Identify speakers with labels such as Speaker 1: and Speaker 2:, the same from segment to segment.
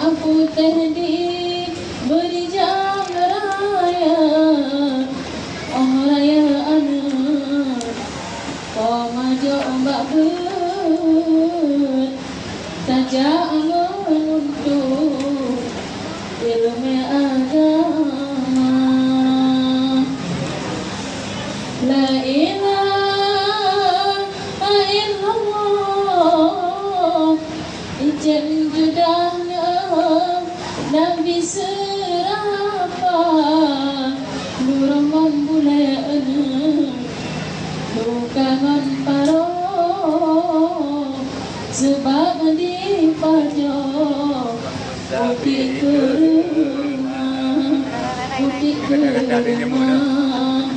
Speaker 1: putih di beri jam raya, oh raya anak kau maju ombak ber tajak menuntut ilmu agama. La ilaha illallah, ijen judahnya Nabi serapa nurung membulan lukangan paro sebab dipajak putih ke rumah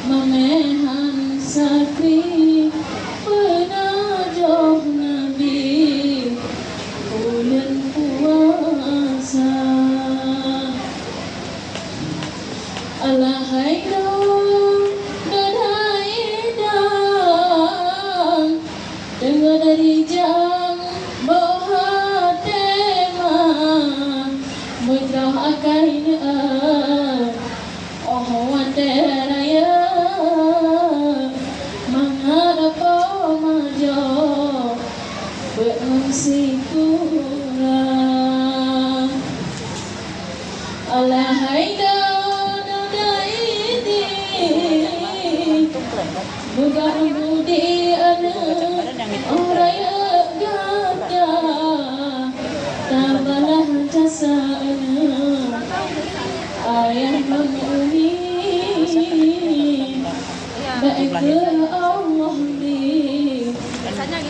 Speaker 1: memehan sakri penajoh Nabi bulan puasa. Alahai dong dadai dang dengar dari jang boha tema mudrah akaina oh wanteraya mengharap majo bermengsi kurang. Alahai buka budi anak raya gada tambalah jasa anak ayah menguni baik ke Allah di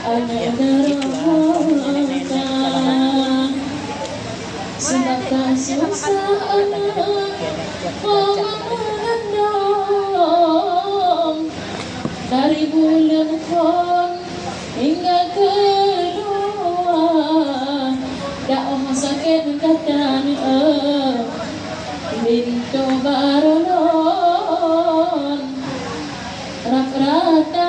Speaker 1: anak darahata sebab tak susah anak mengandung dari bulan pon hingga keluar dakwah sakit katan bintu baronon rak rata